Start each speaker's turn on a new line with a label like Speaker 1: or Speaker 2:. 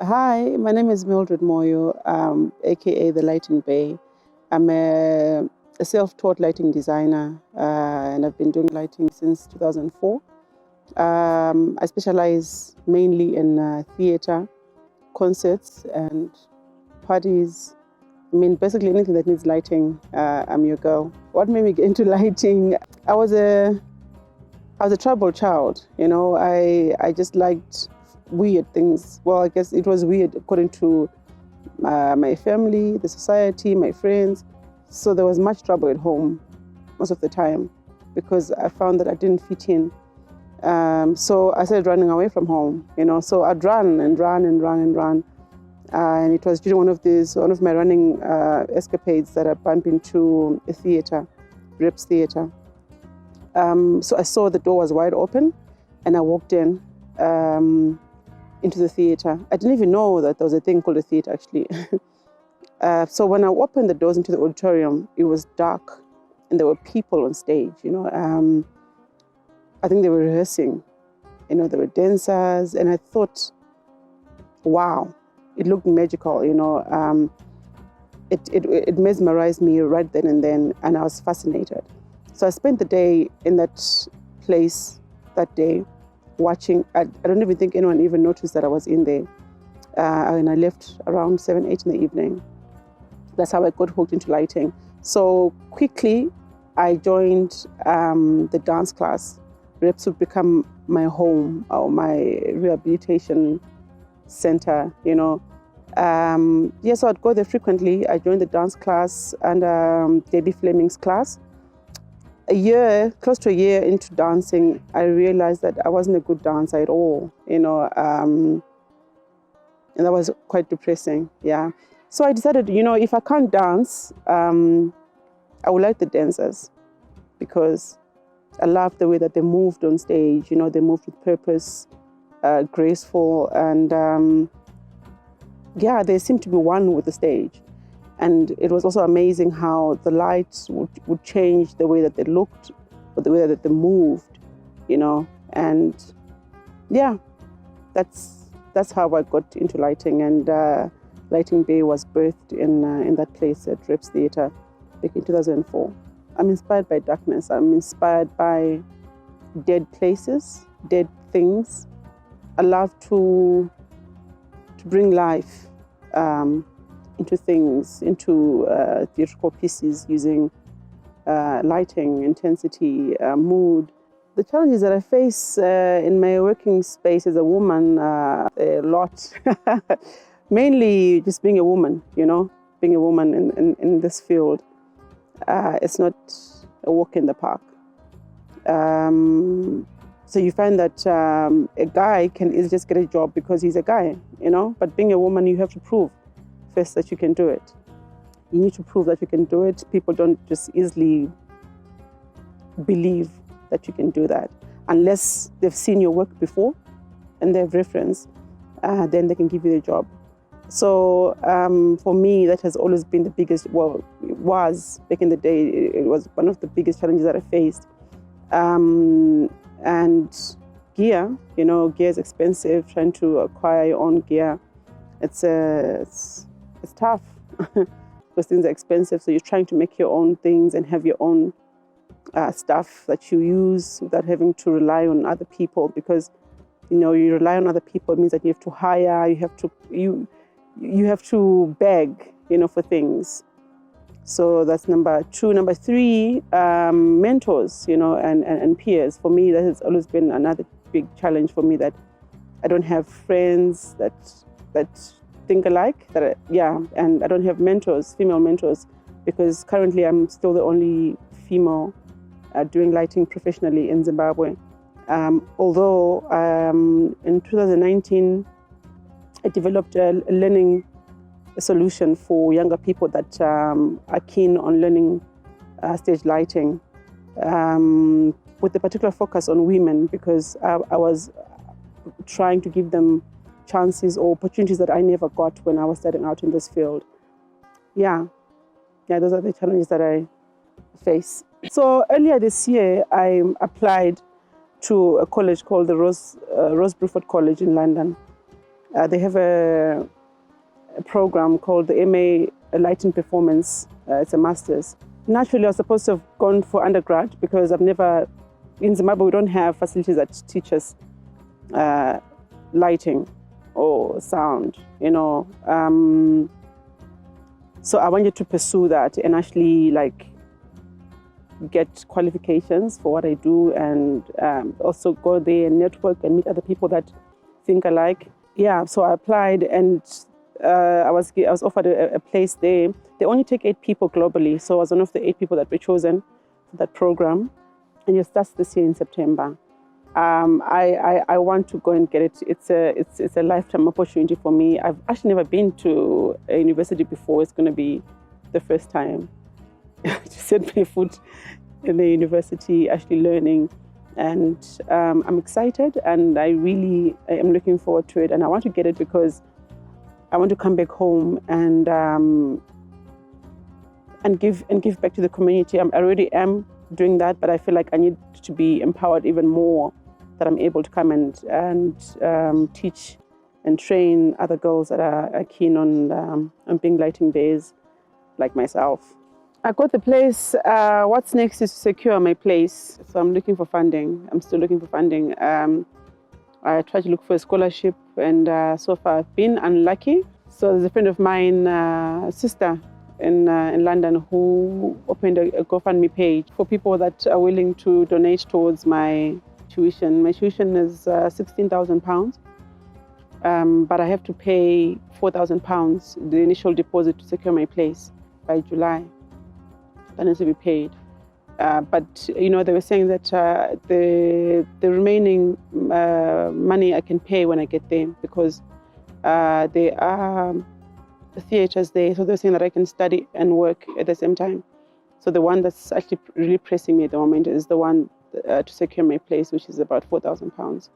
Speaker 1: Hi, my name is Mildred Moyo, aka the Lighting Bay. I'm a self-taught lighting designer, and I've been doing lighting since 2004. I specialize mainly in theater, concerts, and parties. I mean, basically anything that needs lighting, I'm your girl. What made me get into lighting? I was a troubled child. I just liked weird things. Well, I guess it was weird according to my family, the society, my friends. So there was much trouble at home most of the time because I found that I didn't fit in. So I started running away from home. So I'd run and run and run and run. And it was during one of my running escapades that I bumped into a theater, Reps Theater. So I saw the door was wide open, and I walked in into the theater. I didn't even know that there was a thing called a theater, actually. So when I opened the doors into the auditorium, it was dark, and there were people on stage. I think they were rehearsing. There were dancers, and I thought, wow, it looked magical. It mesmerized me right then and then, and I was fascinated. So I spent the day in that place that day, watching. I don't even think anyone even noticed that I was in there. And I left around 7, 8 in the evening. That's how I got hooked into lighting. So quickly, I joined the dance class. Reps would become my home or my rehabilitation center, So I'd go there frequently. I joined the dance class and Debbie Fleming's class. Close to a year into dancing, I realized that I wasn't a good dancer at all, and that was quite depressing, yeah. So I decided, if I can't dance, I would like the dancers because I loved the way that they moved on stage, they moved with purpose, graceful, and they seemed to be one with the stage. And it was also amazing how the lights would change the way that they looked or the way that they moved, and that's how I got into lighting. And Lighting Bay was birthed in that place at Reps Theater back in 2004. I'm inspired by darkness. I'm inspired by dead places, dead things. I love to bring life into things, into theatrical pieces using lighting, intensity, mood. The challenges that I face in my working space as a woman, a lot. Mainly just being a woman, being a woman in this field. It's not a walk in the park. So you find that a guy can easily just get a job because he's a guy, but being a woman, you have to prove first that you can do it. You need to prove that you can do it. People don't just easily believe that you can do that unless they've seen your work before and they have reference, then they can give you the job. So for me, that has always been the biggest, well, it was back in the day, it was one of the biggest challenges that I faced. And gear, gear is expensive. Trying to acquire your own gear, it's tough because things are expensive. So you're trying to make your own things and have your own stuff that you use without having to rely on other people, because you rely on other people, it means that you have to hire, you have to beg, for things. So that's number 2. Number 3, mentors, and peers. For me, that has always been another big challenge for me, that I don't have friends that think alike, and I don't have mentors, female mentors, because currently I'm still the only female doing lighting professionally in Zimbabwe. Although in 2019, I developed a learning solution for younger people that are keen on learning stage lighting, with a particular focus on women, because I was trying to give them chances or opportunities that I never got when I was starting out in this field. Yeah, those are the challenges that I face. So earlier this year, I applied to a college called the Rose Bruford College in London. They have a program called the MA Lighting Performance. It's a master's. Naturally, I was supposed to have gone for undergrad because in Zimbabwe, we don't have facilities that teach us lighting or sound, you know. So I wanted to pursue that and actually get qualifications for what I do, and also go there and network and meet other people that think alike. Yeah, so I applied, and I was offered a place there. They only take 8 people globally, so I was one of the 8 people that were chosen for that program, and it starts this year in September. I want to go and get it. It's a lifetime opportunity for me. I've actually never been to a university before. It's going to be the first time to set my foot in the university, actually learning. And I'm excited, and I really am looking forward to it. And I want to get it because I want to come back home and give back to the community. I already am doing that, but I feel like I need to be empowered even more, that I'm able to come and teach and train other girls that are keen on being lighting bays like myself. I got the place. What's next is to secure my place. So I'm looking for funding. I'm still looking for funding. I tried to look for a scholarship, and so far I've been unlucky. So there's a friend of mine, sister in London, who opened a GoFundMe page for people that are willing to donate towards my tuition. My tuition is £16,000, but I have to pay £4,000, the initial deposit, to secure my place by July. That needs to be paid. But you know, they were saying that the remaining money I can pay when I get there, because there are theatres there. So they're saying that I can study and work at the same time. So the one that's actually really pressing me at the moment is the one to secure my place, which is about £4,000.